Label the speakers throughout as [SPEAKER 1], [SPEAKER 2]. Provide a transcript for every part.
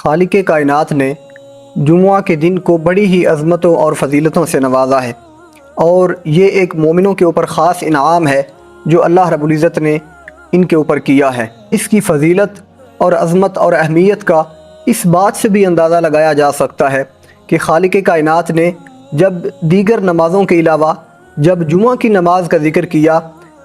[SPEAKER 1] خالق کائنات نے جمعہ کے دن کو بڑی ہی عظمتوں اور فضیلتوں سے نوازا ہے، اور یہ ایک مومنوں کے اوپر خاص انعام ہے جو اللہ رب العزت نے ان کے اوپر کیا ہے۔ اس کی فضیلت اور عظمت اور اہمیت کا اس بات سے بھی اندازہ لگایا جا سکتا ہے کہ خالق کائنات نے جب دیگر نمازوں کے علاوہ جب جمعہ کی نماز کا ذکر کیا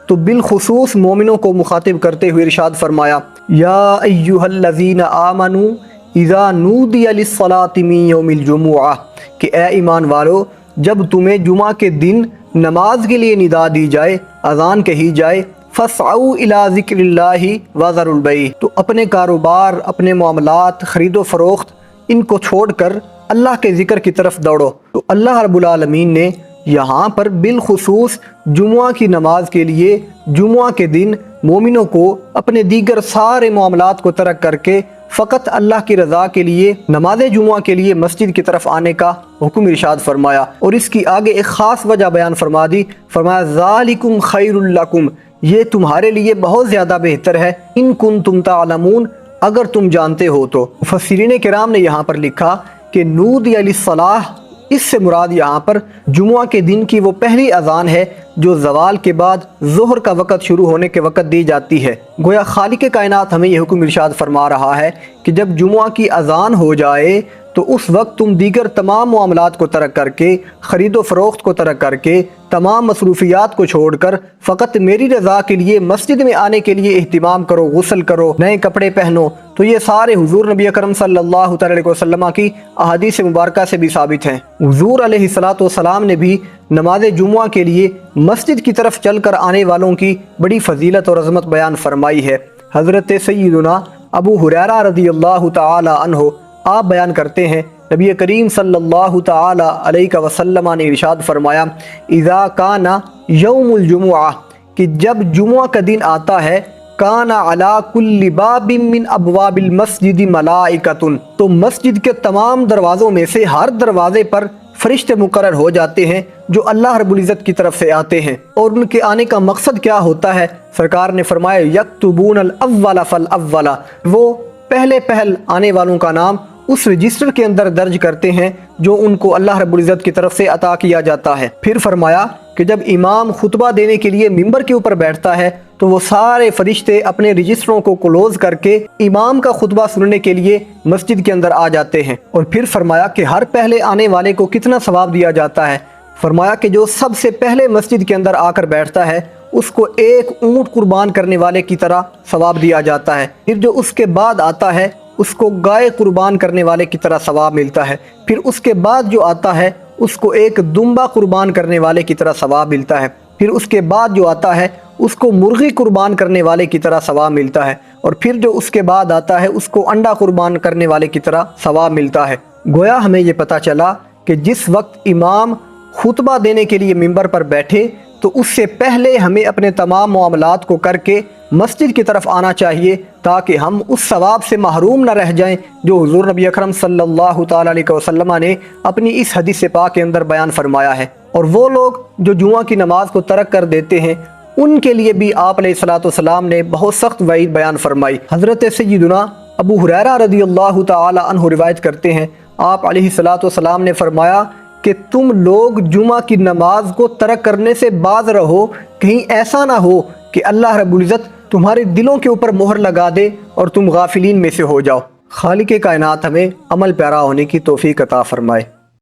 [SPEAKER 1] تو بالخصوص مومنوں کو مخاطب کرتے ہوئے ارشاد فرمایا، یا ایھا الذین آمنوا اذا نودی للصلاۃ من یوم الجمعہ، کہ اے ایمان والو جب تمہیں جمعہ کے دن نماز کے لیے ندا دی جائے، اذان کہی جائے، فاسعوا الی ذکر اللہ وذروا البیع، تو اپنے کاروبار، اپنے معاملات، خرید و فروخت ان کو چھوڑ کر اللہ کے ذکر کی طرف دوڑو۔ تو اللہ رب العالمین نے یہاں پر بالخصوص جمعہ کی نماز کے لیے جمعہ کے دن مومنوں کو اپنے دیگر سارے معاملات کو ترک کر کے فقط اللہ کی رضا کے لیے نماز جمعہ کے لیے مسجد کی طرف آنے کا حکم ارشاد فرمایا، اور اس کی آگے ایک خاص وجہ بیان فرما دی، فرمایا ذالکم خیر لکم، یہ تمہارے لیے بہت زیادہ بہتر ہے، ان کنتم تعلمون، اگر تم جانتے ہو تو۔ مفسرین کرام نے یہاں پر لکھا کہ نودی للصلاۃ، اس سے مراد یہاں پر جمعہ کے دن کی وہ پہلی اذان ہے جو زوال کے بعد ظہر کا وقت شروع ہونے کے وقت دی جاتی ہے۔ گویا خالق کائنات ہمیں یہ حکم ارشاد فرما رہا ہے کہ جب جمعہ کی اذان ہو جائے تو اس وقت تم دیگر تمام معاملات کو ترک کر کے، خرید و فروخت کو ترک کر کے، تمام مصروفیات کو چھوڑ کر فقط میری رضا کے لیے مسجد میں آنے کے لیے اہتمام کرو، غسل کرو، نئے کپڑے پہنو۔ تو یہ سارے حضور نبی اکرم صلی اللہ علیہ وسلم کی احادیث مبارکہ سے بھی ثابت ہیں۔ حضور علیہ الصلوۃ والسلام نے بھی نماز جمعہ کے لیے مسجد کی طرف چل کر آنے والوں کی بڑی فضیلت اور عظمت بیان فرمائی ہے۔ حضرت سیدنا ابو ہریرہ رضی اللہ تعالی عنہ آپ بیان کرتے ہیں، نبی کریم صلی اللہ تعالی علیہ وسلم نے ارشاد فرمایا، اذا کان یوم الجمعہ، کہ جب جمعہ کا دن آتا ہے، کان علی کل باب من ابواب المسجد ملائکۃ، تو مسجد کے تمام دروازوں میں سے ہر دروازے پر فرشتے مقرر ہو جاتے ہیں جو اللہ رب العزت کی طرف سے آتے ہیں، اور ان کے آنے کا مقصد کیا ہوتا ہے؟ سرکار نے فرمایا، یکتبون الاول فالاول، وہ پہل آنے والوں کا نام اس رجسٹر کے اندر درج کرتے ہیں جو ان کو اللہ رب العزت کی طرف سے عطا کیا جاتا ہے۔ پھر فرمایا کہ جب امام خطبہ دینے کے لیے ممبر کے اوپر بیٹھتا ہے تو وہ سارے فرشتے اپنے رجسٹروں کو کلوز کر کے امام کا خطبہ سننے کے لیے مسجد کے اندر آ جاتے ہیں۔ اور پھر فرمایا کہ ہر پہلے آنے والے کو کتنا ثواب دیا جاتا ہے؟ فرمایا کہ جو سب سے پہلے مسجد کے اندر آ کر بیٹھتا ہے اس کو ایک اونٹ قربان کرنے والے کی طرح ثواب دیا جاتا ہے، پھر جو اس کے بعد آتا ہے اس کو گائے قربان کرنے والے کی طرح ثواب ملتا ہے، پھر اس کے بعد جو آتا ہے اس کو ایک دمبا قربان کرنے والے کی طرح ثواب ملتا ہے، پھر اس کے بعد جو آتا ہے اس کو مرغی قربان کرنے والے کی طرح ثواب ملتا ہے، اور پھر جو اس کے بعد آتا ہے اس کو انڈا قربان کرنے والے کی طرح ثواب ملتا ہے۔ گویا ہمیں یہ پتہ چلا کہ جس وقت امام خطبہ دینے کے لیے ممبر پر بیٹھے تو اس سے پہلے ہمیں اپنے تمام معاملات کو کر کے مسجد کی طرف آنا چاہیے تاکہ ہم اس ثواب سے محروم نہ رہ جائیں جو حضور نبی اکرم صلی اللہ تعالی علیہ وسلم نے اپنی اس حدیث پاک کے اندر بیان فرمایا ہے۔ اور وہ لوگ جو جمعہ کی نماز کو ترک کر دیتے ہیں ان کے لیے بھی آپ علیہ الصلوۃ والسلام نے بہت سخت وعید بیان فرمائی۔ حضرت سیدنا ابو ہریرہ رضی اللہ تعالی عنہ روایت کرتے ہیں، آپ علیہ الصلوۃ والسلام نے فرمایا کہ تم لوگ جمعہ کی نماز کو ترک کرنے سے باز رہو، کہیں ایسا نہ ہو کہ اللہ رب العزت تمہارے دلوں کے اوپر مہر لگا دے اور تم غافلین میں سے ہو جاؤ۔ خالق کائنات ہمیں عمل پیرا ہونے کی توفیق عطا فرمائے۔